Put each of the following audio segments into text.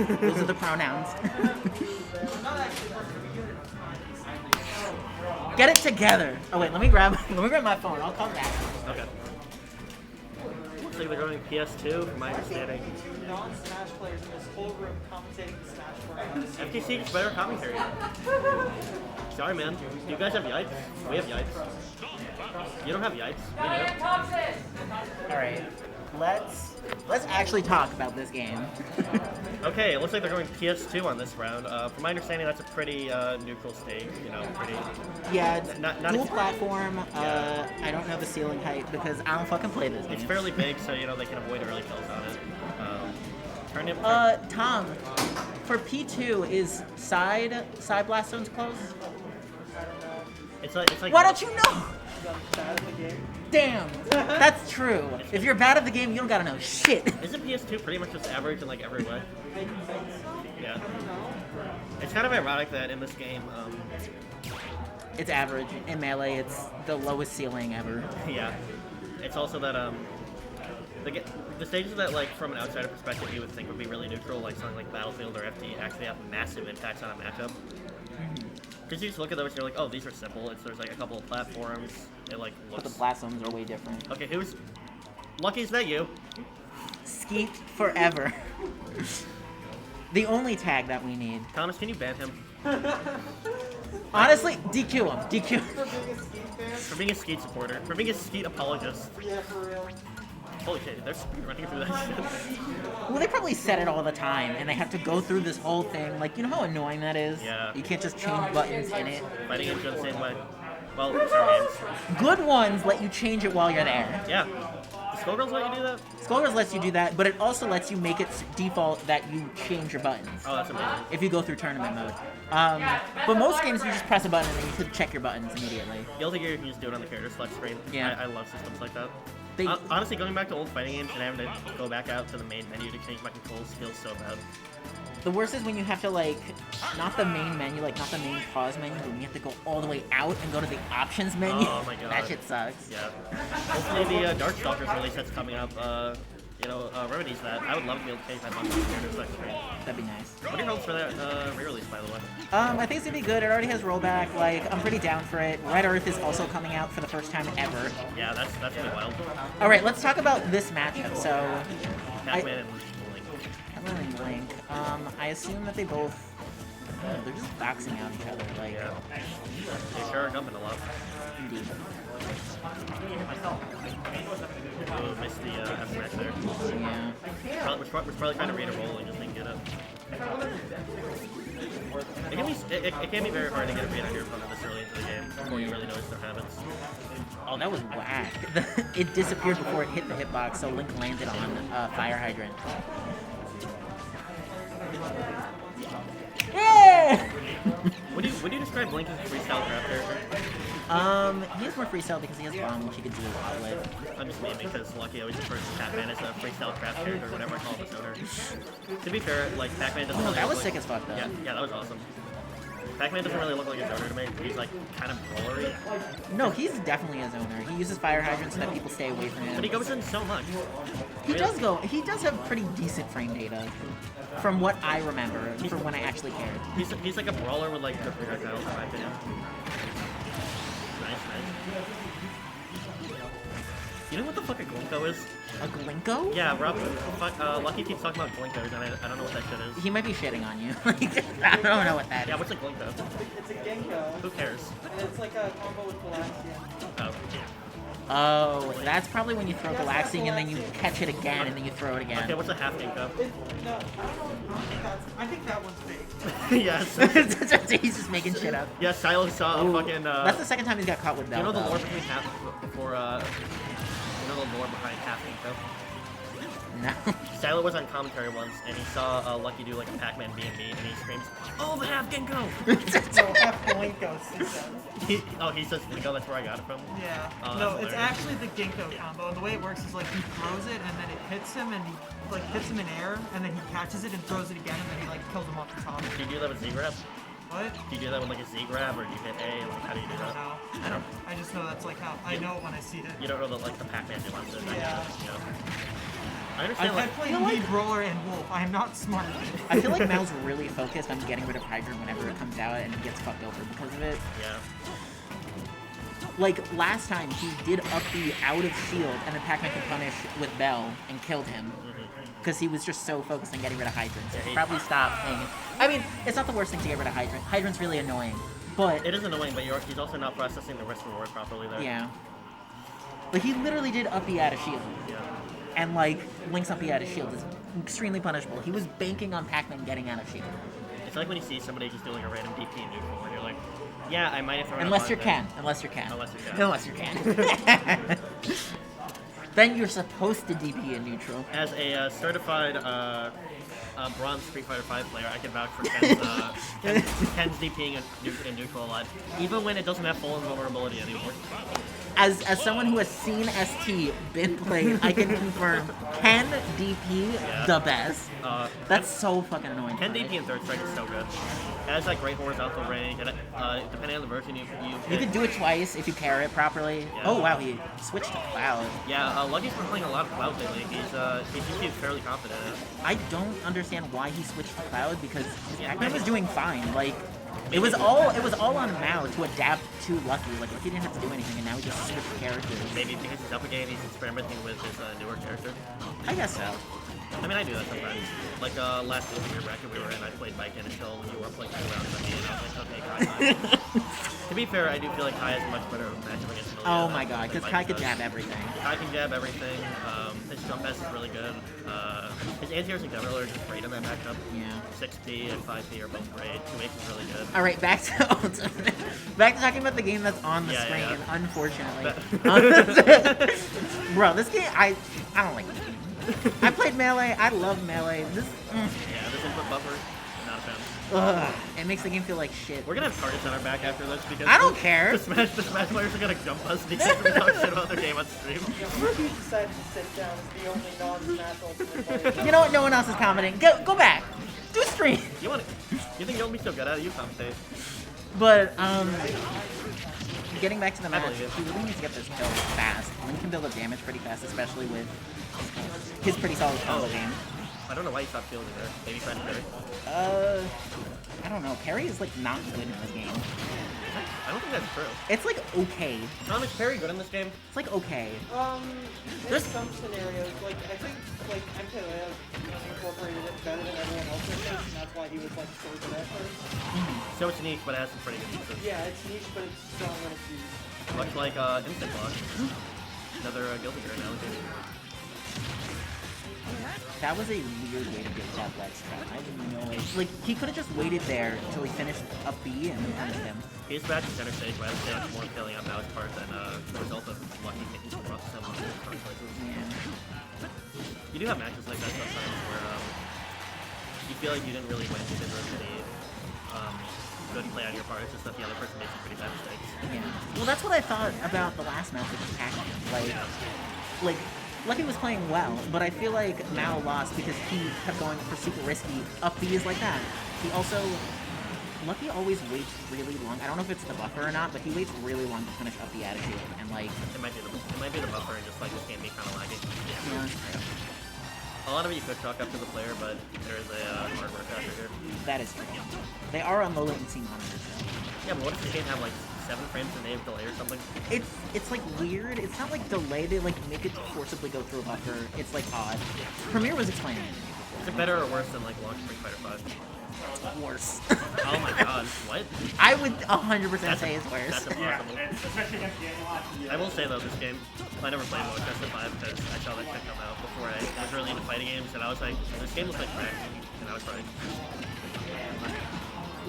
Those are the pronouns. Get it together. Oh wait, let me grab my phone. I'll come back. Okay. Looks like they're going PS2, from my understanding. Non-Smash players in this whole room commentating the Smash for us. FTC gets better commentary. Sorry, man. Do you guys have yipes? We have yipes. You don't have yipes. We do. All right, let's actually talk about this game. Okay, it looks like they're going PS2 on this round. From my understanding, that's a pretty neutral stage. You know, pretty. Yeah, Not dual ex- platform. I don't know the ceiling height because I don't fucking play this game. It's fairly big, so you know they can avoid early kills on it. Turn it. Tom, for P2 is side blast zones close? It's like. Why don't you know? Damn, that's true. If you're bad at the game, you don't gotta know shit. Isn't PS2 pretty much just average in like every way? Yeah. It's kind of ironic that in this game, It's average. In Melee, it's the lowest ceiling ever. yeah. It's also that the stages that like from an outsider perspective you would think would be really neutral, like something like Battlefield or FD, actually have massive impacts on a matchup. Because you just look at those, and you're like, oh, these are simple. There's like a couple of platforms. It like looks. But the blast zones are way different. Okay, who's Lucky? Is that you? Skeet forever. The only tag that we need. Thomas, can you ban him Honestly, DQ him. DQ. for being a Skeet supporter, for being a Skeet apologist? Yeah, for real. Holy shit, they're running through that shit. Well, they probably said it all the time, and they have to go through this whole thing. Like, you know how annoying that is? Yeah. You can't just change buttons in it. Fighting each other the same way. Well, sorry, names. Good ones let you change it while you're there. Yeah. Does Skullgirls let you do that? Skullgirls lets you do that, but it also lets you make it default that you change your buttons. Oh, that's amazing. If you go through tournament mode. But most games you just press a button and then you can check your buttons immediately. The other thing you can just do it on the character select screen. Yeah. I love systems like that. They, Honestly, going back to old fighting games and having to go back out to the main menu to change my controls feels so bad. the worst is when you have to, like, not the main menu, like, not the main pause menu, but when you have to go all the way out and go to the options menu. Oh my god. That shit sucks. Yeah. Hopefully the Darkstalkers release that's coming up, remedies that. I would love to be able to change my buttons on the character select screen. That'd be nice. What are your hopes for that re-release, by the way? I think it's gonna be good. It already has rollback. Like, I'm pretty down for it. Red Earth is also coming out for the first time ever. Yeah, that's gonna be wild. All right, let's talk about this matchup. So, Pac-Man and Link. Pac-Man and Link. I assume that they both. They're just boxing out each other. Like, Yeah. They sure are jumping a lot. indeed. Oh, missed the F smash there. Yeah. Was probably trying to read a roll and just didn't get it. It can be very hard to get a read on your opponent this early into the game before you really notice their habits. Oh, that was whack. It disappeared before it hit the hitbox, so Link landed on Fire Hydrant. Yeah! Would you describe Link as a freestyle grab character? He has more freestyle because he has bomb, which he can do a lot with. I'm just memeing because Lucky always refers to Pac-Man as a freestyle crap character or whatever I call him as owner. To be fair, like Pac-Man doesn't Oh, really that was look sick like, as fuck though. Yeah, that was awesome. Pac-Man doesn't really look like his owner to me. He's like kind of brawlery. No, he's definitely his owner. He uses Fire Hydrant so that people stay away from him. But he goes in so much. He does have pretty decent frame data. From what I remember, from when I actually cared. He's like a brawler with like good projectiles in my opinion. Nice. You know what the fuck a Glinko is? A Glinko? Yeah, Lucky keeps talking about Glinkos, and I don't know what that shit is. He might be shitting on you. Like, I don't know what that Yeah, is. what's a Glinko? It's a Genko. Who cares? And it's like a combo with Galaxian. Oh, yeah. Oh, that's probably when you throw Galaxing and then you catch it again and then you throw it again. Okay, what's a half Ginkgo? No, I think that one's fake. Yes. He's just making shit up. Yeah, Silo saw a fucking. That's the second time he's got caught with Do you know Bell. the lore between half before? You know the lore behind half Ginkgo? No. Silo was on commentary once, and he saw Lucky do like a Pac-Man B&B, and he screams, "Oh, the half Ginkgo!" No, half Blinkos. He says Ginkgo. That's where I got it from. Yeah. Oh, No, that's it's hilarious. actually the Ginkgo combo, and the way it works is like he throws it, and then it hits him, and he like hits him in air, and then he catches it and throws it again, and then he like kills him off the top. Do you do that with Z-Grab? What? Do you do that with like a Z-Grab, or do you hit A? Like, how do you do that? No, I don't. I just know that's like how I know it when I see it. You don't know the like the Pac-Man nuances. Yeah. I understand, I play Lead Roller and Wolf. I am not smart. I feel like Mal's really focused on getting rid of Hydra whenever it comes out, and he gets fucked over because of it. Yeah. Like, last time, he did up B out of shield, and then Pac-Man could punish with Bell and killed him. Because he was just so focused on getting rid of Hydrants. So he probably stopped paying it. I mean, it's not the worst thing to get rid of Hydrant. Hydrant's really annoying, but... It is annoying, but he's also not processing the risk reward properly there. Yeah. But he literally did up B out of shield. Yeah. And, like, Link's up B out of shield is extremely punishable. He was banking on Pac-Man getting out of shield. It's like when you see somebody just doing a random DP in neutral, and you're like, yeah, I might have thrown Unless you can. Unless you can. Unless you can. Then you're supposed to DP in neutral. As a certified bronze Street Fighter V player, I can vouch for Ken's DPing in neutral a lot, even when it doesn't have full invulnerability anymore. As someone who has seen ST been played, I can confirm Ken DP the best. That's so fucking annoying. Ken DP in third strike is so good. It has like great horizontal range, and depending on the version you can do it twice if you pair it properly. Yeah. Oh wow, he switched to Cloud. Yeah, Lucky's been playing a lot of Cloud lately. He seems to be fairly confident in it. I don't understand why he switched to Cloud because Pac-Man was doing fine. Like, it was all on Mao to adapt to Lucky. Like, Lucky didn't have to do anything, and now he just switched characters. Maybe because he's up again, he's experimenting with his newer character. I guess so. I mean, I do that sometimes. Like, last year bracket we were in, I played Viking until you were playing 2 rounds with me, and I was like, okay, Kai. To be fair, I do feel like Kai is much better matchup against Millie. Oh my god, because Kai can jab everything. Kai can jab everything. His jump pass is really good. His anti-airs in general are just great in that matchup. Yeah. 6P and 5P are both great. 2H is really good. Alright, back to Ultimate. Back to talking about the game that's on the screen, unfortunately. Bro, this game, I don't like this game. I played Melee, I love Melee. Yeah, this input buffer, not a fan. Ugh, it makes the game feel like shit. We're gonna have targets on our back after this because I don't care. The Smash players are gonna jump us because we talk shit about their game on stream. He decided to sit down as the only non-Smash Ultimate player. You know what? No one else is commenting. Go back. Do stream. You think you'll be so good at it? You commentate. But getting back to the match, he really needs to get this kill fast. Link can build up damage pretty fast, especially with his pretty solid combo game. I don't know why you stopped fielding there. Maybe trying to parry. I don't know. Parry is like not good in this game. I don't think that's true. It's like okay. Tom, is parry good in this game? It's like okay. There's some scenarios, like, I think, like, MKLeo incorporated it better than everyone else in this, and that's why he was, like, so good at first. So it's niche, but it has some pretty good uses. Yeah, it's niche, but it's strong when it's used. Much like Instant Block. Another Guilty Gear analogy. That was a weird way to get that ledge trap. I have no way. Like, he could have just waited there until he finished up B and then punished him. He's back to center stage, but I would say that's more killing on Mao's part than the result of Lucky taking some rough some current choices. Yeah. You do have matches like that sometimes where you feel like you didn't really win, you didn't really any good play on your part, it's just that the other person makes some pretty bad mistakes. Yeah. Well, that's what I thought about the last match with Pac-Man. Like, Lucky was playing well, but I feel like Mao lost because he kept going for super risky up Bs like that. He also... Lucky always waits really long. I don't know if it's the buffer or not, but he waits really long to finish up the attitude, and like... It might be the buffer and just like this game being kind of laggy. Yeah, that's true. A lot of it you could chalk up to the player, but there is a hard work factor here. That is true. They are on low latency monitors, though. Yeah, but what if the game had like 7 frames a day of delay or something? It's like weird. It's not like delay. They like make it forcibly go through a buffer. It's like odd. Premiere was explaining it to me before. Is it better or worse than like launch Street Fighter 5? Worse. Oh my god, what? I would 100% say it's worse. That's impossible. Especially against Game Watch. I will say though, this game, I never played More Test 5 because I saw that shit come out before I was really into fighting games, and I was like, this game looks like crap, and I was right.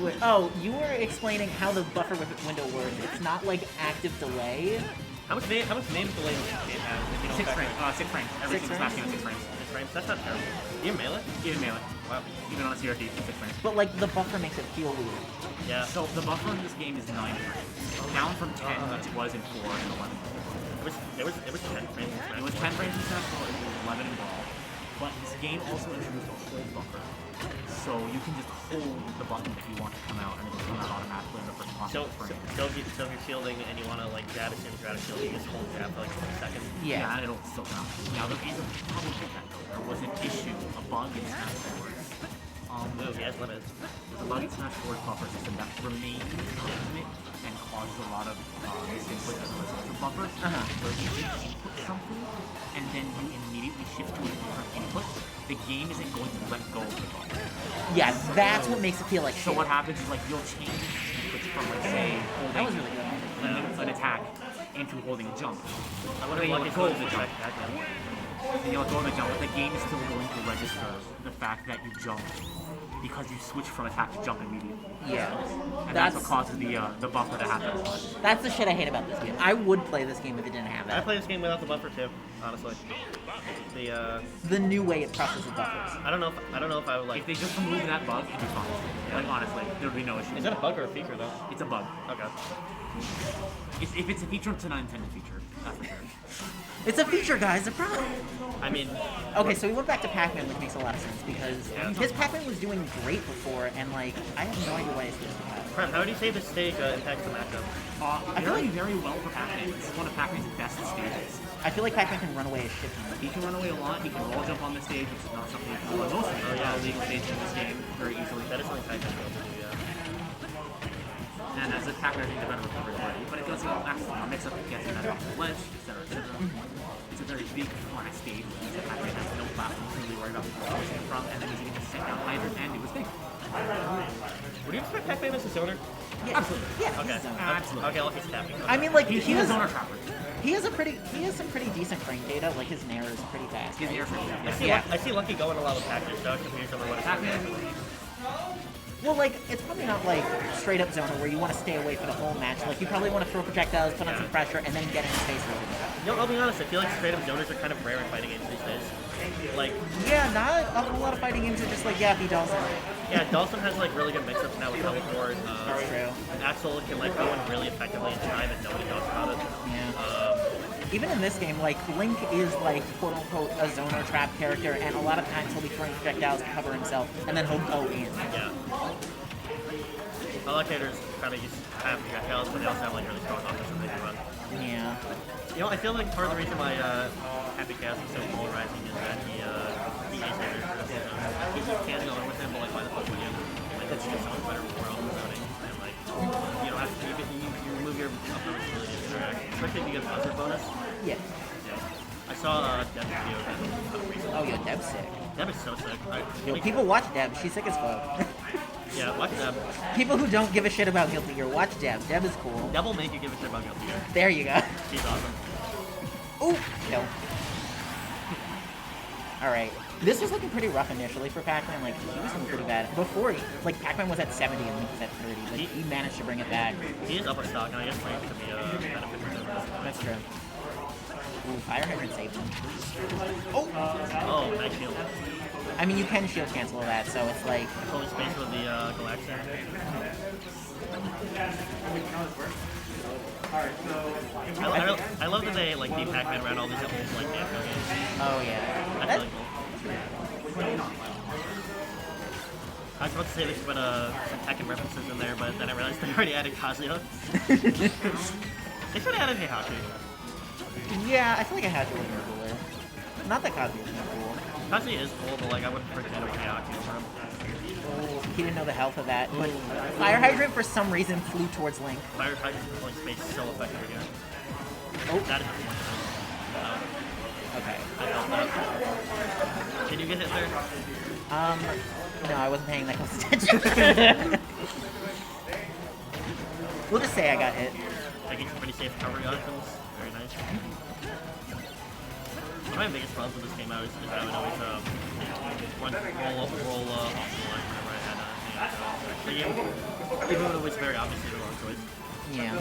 Wait, oh, you were explaining how the buffer window works. It's not like active delay. How much name delay does this game have? If you don't 6 frames. 6 frames. Every single Smash game is 6 frames. 6 frames? That's not terrible. Even Melee? Even Melee. Wow. Even on a CRT, it's 6 frames. But like the buffer makes it feel weird. Yeah. So the buffer in this game is 9 frames. Down from 10, which it was in 4 and 11. It was 10 frames in Smash. It was 10 frames in Smash Bros. It was 11 in Brawl. But this game also introduced a whole buffer. So you can just hold the button if you want to come out, and it'll come out automatically in the first So, possible so, frame. so if you're shielding and you want to like jab as soon as you're out of shield, you just hold jab for like 20 seconds. Yeah. And it'll still come out. Now there is a problem with that though. There was an issue, a bug in Smash Forward. Move, he has limits. The bug in Smash Forward buffer system that remains ultimate and causes a lot of misinput as a result of buffer. Where you input something and then you immediately shift to a different input, the game isn't going to let go of the buffer. Yeah, that's what makes it feel like So shit. what happens is like you'll change inputs from like say That was holding really good. an attack into holding a jump. I Then wonder you'll what let go of is the jump. Then you'll let go of the jump, but the game is still going to register the fact that you jumped because you switch from attack to jump immediately. Yeah. And that's what causes the buffer to happen. That's the shit I hate about this game. I would play this game if it didn't have I that. play this game without the buffer too, honestly. The new way it processes buffers. I don't know if I would like. If they just remove that bug, it'd be fine. Like honestly, there'd be no issue. Is that a bug or a feature though? It's a bug. Okay. If it's a feature, it's an unintended feature. That's for sure. It's a feature, guys. A problem. I mean, Okay, so we went back to Pac-Man, which makes a lot of sense because his Pac-Man was doing great before, and like I have no idea why it's doing that. Prem, how do you say this stage impacts the matchup? Very well for Pac-Man. This is one of Pac-Man's best stages. I feel like Pac-Man can run away a shit ton. He can run away a lot. He can wall jump on this stage, which is not something you can do on most legal stages in this game very easily. That is something Pac-Man failed to do, yeah. And as a Pac-Man, I think the better recovery already. But it does a mix up getting that off the ledge, etc., etc. It's a very big, flat stage. Pac-Man has no platform to really worry about pushing from, and then he's able to set down Hydrant, and it was big. Would you expect Pac-Man as a zoner? Yeah, Absolutely. Yeah. Okay. he's a zoner. Absolutely. Okay, Lucky's tapping. I mean, like He's he a has zoner trapper. he has some pretty decent frame data. Like his nair is pretty fast. He's right? the air frame. I see Lucky going a lot with Pac-Man, so confused over what it's Pac-Man. Well, like it's probably not like straight up zoner where you want to stay away for the whole match. Like you probably want to throw projectiles, put on some pressure, and then get in his face a little bit. You know, I'll be honest, I feel like straight up zoners are kind of rare in fighting games these days. Like, Yeah, not a lot of fighting games are just like be Dawson. yeah, Dawson has like really good mix-ups now with teleport. That's true. Axel can like go in really effectively in time and nobody talks about it. Yeah. Even in this game, like Link is like quote unquote a zoner trap character, and a lot of times he'll be throwing projectiles to cover himself, and then he'll go in. Yeah. A lot of characters kind of have projectiles, but they also have like really strong offensive they can run. Yeah. You know, I feel like part of the reason why Happy Chaos is so polarizing is that he is he can go in with him, but like by the fuck would you? Like that's just so much better for all the zoning, and like you don't have to you remove your opponent's ability to interact, especially if you get a buzzer bonus. Yeah. Yeah. I saw Deb's video recently. Oh, yo, Deb's sick. Deb is so sick. Yo, people watch Deb. She's sick as fuck. Yeah, watch Deb. People who don't give a shit about Guilty Gear, watch Deb. Deb is cool. Deb will make you give a shit about Guilty Gear. There you go. She's awesome. Ooh, no. Alright. This was looking pretty rough initially for Pac-Man. Like, he was looking pretty bad. Before, Pac-Man was at 70 and Link was at 30, but he managed to bring it back. He is upper stock, and I guess Frank could be a benefit for him. That's true. Ooh, Fire Hydrant saved him. Oh, nice shield. I mean, you can shield cancel that, so it's like... Holy space with the Galaxian. I love that they like beat Pac-Man around all these other like Namco games. Oh, yeah. That's really cool. I was about to say they should put some Tekken references in there, but then I realized they already added Kazuya. They should have added Heihachi. Yeah, I feel like I had to be more cooler. Not that Kazuya's not cool. Kazuya is cool, but like I wouldn't pretend with Heihachi over him. Oh, he didn't know the health of that. But Fire Hydrant, for some reason, flew towards Link. Fire Hydrant's point space is so effective again. Oh, That is a point. okay. I felt that. Can you get hit there? No, I wasn't paying that close attention. We'll just say I got hit. Taking some pretty safe recovery items. Very nice. One of my biggest problems with this game out is how it always roll off the line whenever I had the even when it was very obviously the wrong choice. Yeah.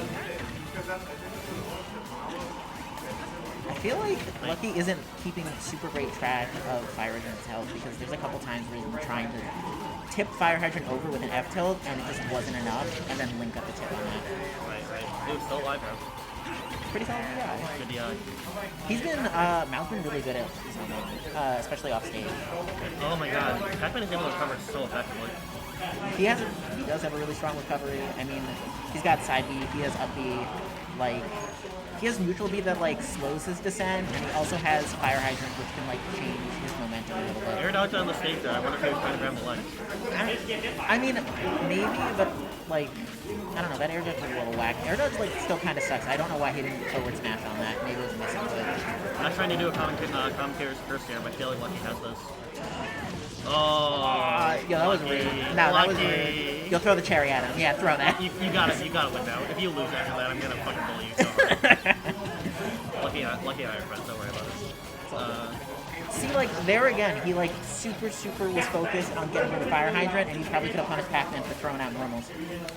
I feel like Lucky isn't keeping super great track of Fire Hydrant's health because there's a couple times where he's trying to tip Fire Hydrant over with an F tilt and it just wasn't enough, and then Link got the tip on that. Right. It was still alive, bro. pretty solid guy. Good DI. He's been, Mal's been really good at zoning, especially off stage. Oh my god. Pac-Man is able to recover so effectively. He does have a really strong recovery. I mean, he's got side B, he has up B, like, he has neutral B that, like, slows his descent, and he also has Fire Hydrant, which can, like, change his momentum a little bit. Air dodge on the stage there. I wonder if he was trying to grab the leg. I mean, maybe, but, like, I don't know, that air dodge was a little whack. Air dodge, like, still kind of sucks. I don't know why he didn't forward smash on that. Maybe it was missing, but... I'm not trying to do a commentator's curse here, but I feel like Lucky has this. Oh, yeah, that was Lucky. rude. No, that was rude. You'll throw the cherry at him. Yeah, throw that. You gotta win now. If you lose after that, I'm gonna fucking bully you so hard. Lucky I have friends, don't worry about it. See, like, there again, he, like, super was focused on getting rid of Fire Hydrant, and he probably could have punished Pac-Man for throwing out normals.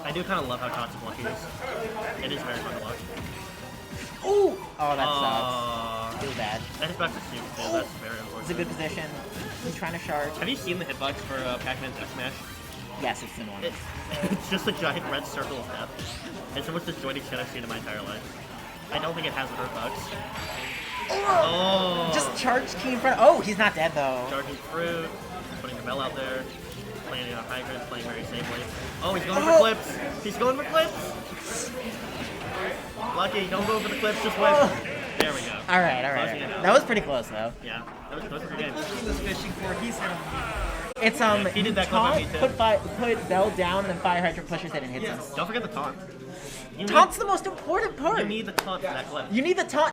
I do kind of love how toxic Lucky is. It is very fun to watch. Ooh! Oh, that sucks. Feel bad. That is back to soup, too. That's very It's a unfortunate. good position. He's trying to shard. Have you seen the hitbox for Pac-Man's F Smash? Yes, it's enormous. It's just a giant red circle of death. It's the most disjointed shit I've seen in my entire life. I don't think it has a hurt bugs. Oh! Just charge key in front. Oh, he's not dead, though. Charging fruit, putting the bell out there, playing on hydrant, playing very safely. Oh, he's going for clips! He's going for clips! Lucky, don't go for the clips, just win. There we go. Alright. That was pretty close, though. Yeah, those were good games. He was fishing for. He's hitting me. It's, he did that clip on me, too. put Bell down, and then Fire Hydrant pushes it and hits him. Don't forget the taunt. Taunt's the most important part. You need the taunt for that clip. You need the taunt.